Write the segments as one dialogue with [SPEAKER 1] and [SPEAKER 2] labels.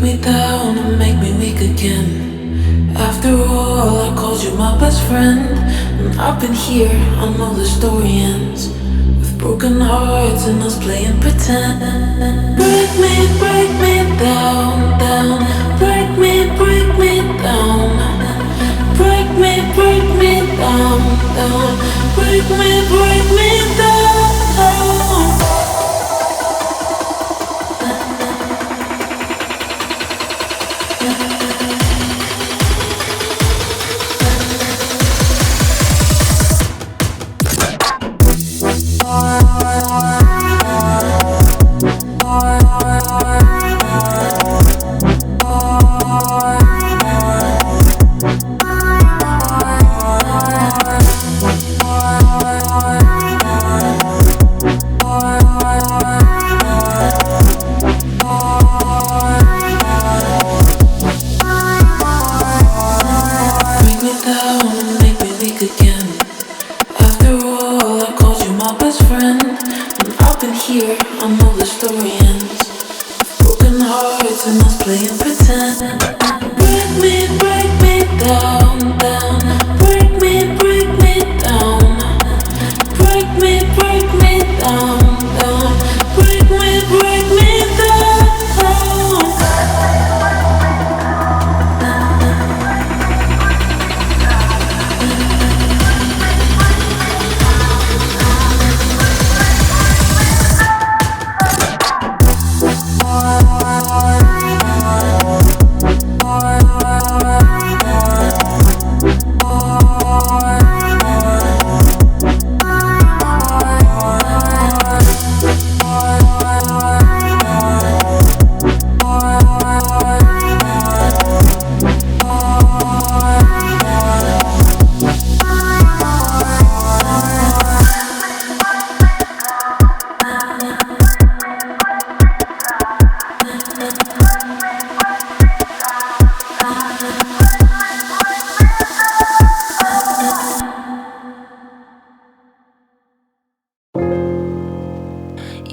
[SPEAKER 1] me down and make me weak again. After all, I called you my best friend, and I've been here, I know the story ends with broken hearts and us playing pretend. Break me down, down. Break me down. Break me down, down. Break me down.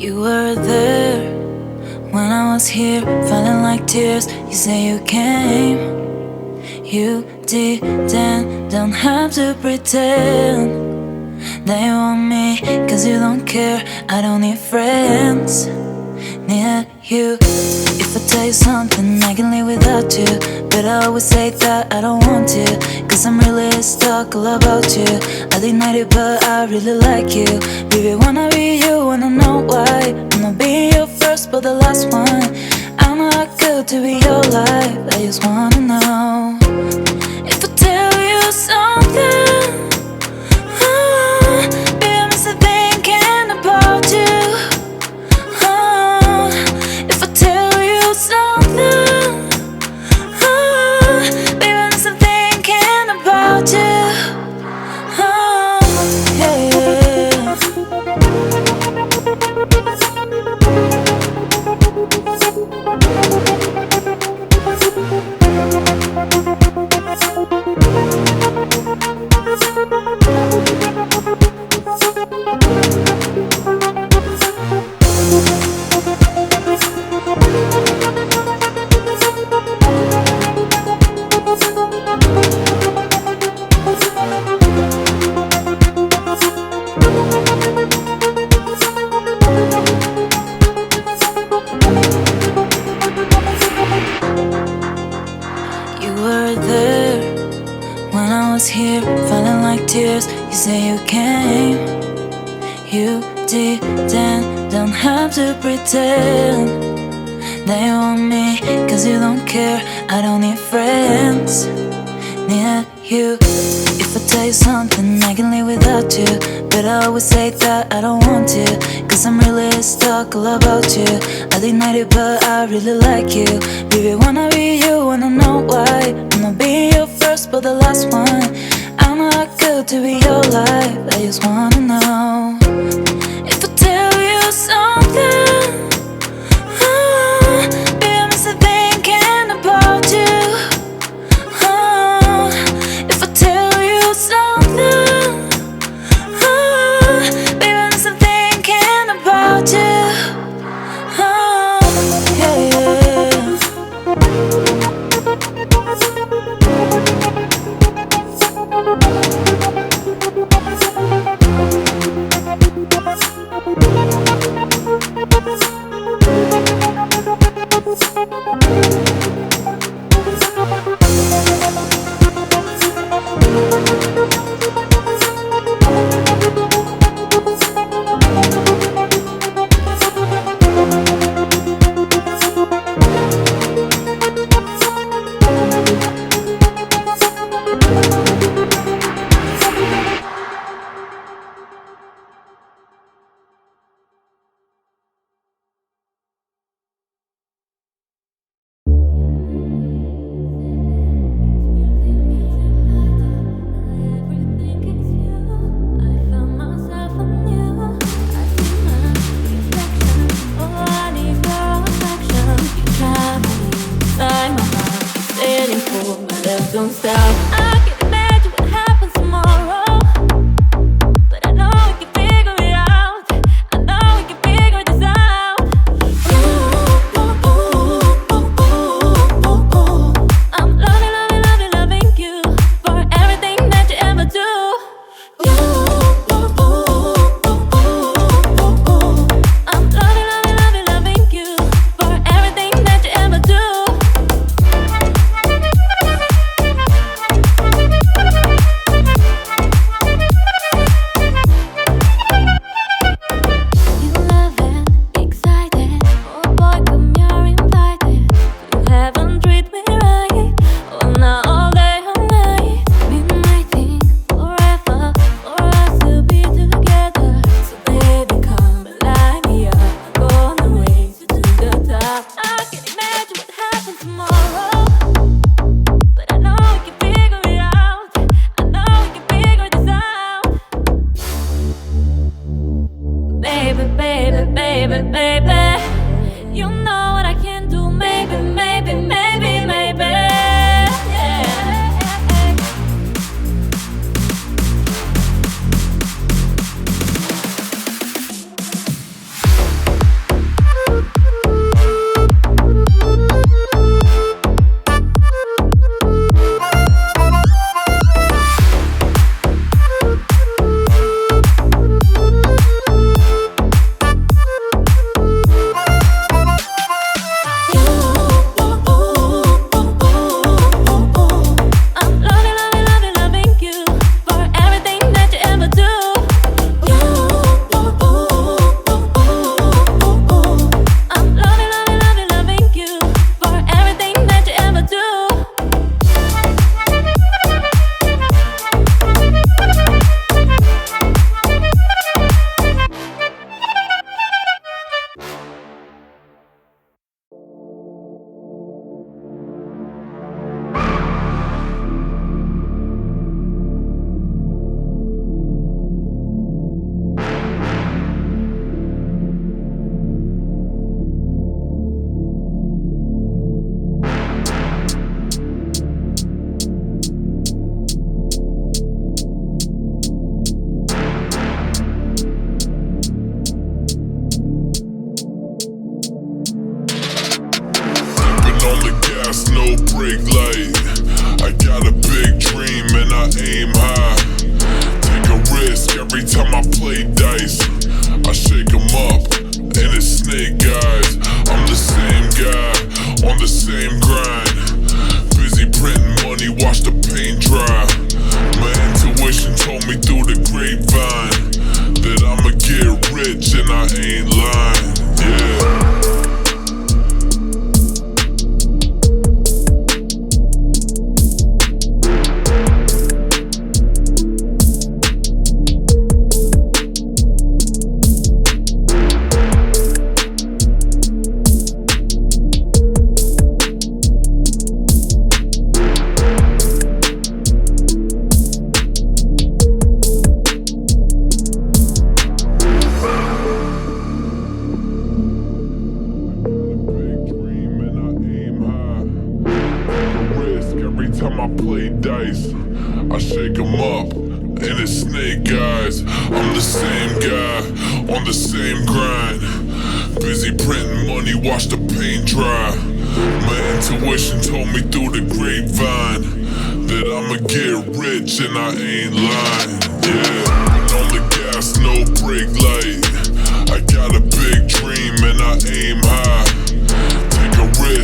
[SPEAKER 2] You were there when I was here, falling like tears. You say you came, you didn't, don't have to pretend that you want me, cause you don't care. I don't need friends near you. If I tell you something, I can live without you, but I always say that I don't want to, cause I'm really stuck all about you. I deny it, but I really like you. Baby, wanna be you, wanna know why. I'm not being your first, but the last one. I'm not good to be your life, I just wanna know. If I tell you something, baby, I'm still thinking about you. If I tell you something, baby, I'm still thinking about you. You were there when I was here, falling like tears. You say you came, you didn't, don't have to pretend that you want me, cause you don't care. I don't need friends near you. If I tell you something, I can live without you, but I always say that I don't want to, cause I'm really stuck all about you. I deny it, but I really like you. Baby, wanna be you, wanna know why. I'm not being your first, but the last one. I'm not good to be your life, I just wanna know. If I tell you something, baby, I'm still thinking about you. If I tell you something, baby, I'm still thinking about you. Yeah.
[SPEAKER 1] Don't stop. I can't imagine what happens tomorrow, but I know we can figure it out. I know we can figure this out. Ooh, ooh, ooh, ooh, ooh, ooh, ooh. I'm loving, loving, loving, loving you for everything that you ever do. Ooh, ooh, ooh, ooh, ooh, ooh, ooh. I'm loving, loving, loving, loving you for everything that you ever do.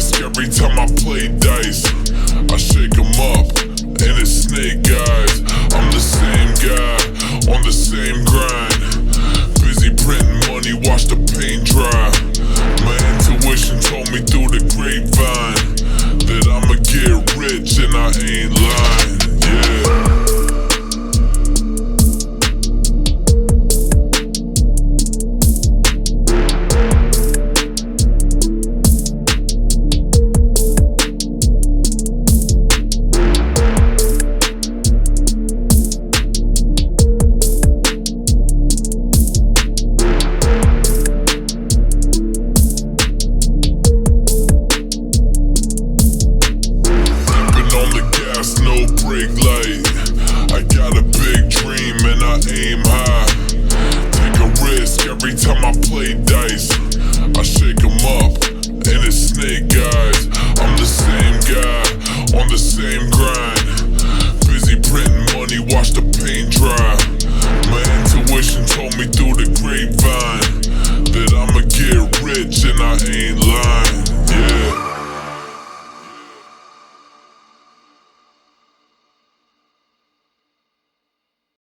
[SPEAKER 3] risk every time I play dice. I shake 'em up, and it's snake eyes. I'm the same guy, on the same grind. Busy printing money, watch the paint dry. My intuition told me through the grapevine that I'ma get rich and I ain't lying, yeah. Every time I play dice, I shake 'em up, and it's snake eyes. I'm the same guy, on the same grind. Busy printing money, watch the paint dry. My intuition told me through the grapevine that I'ma get rich and I ain't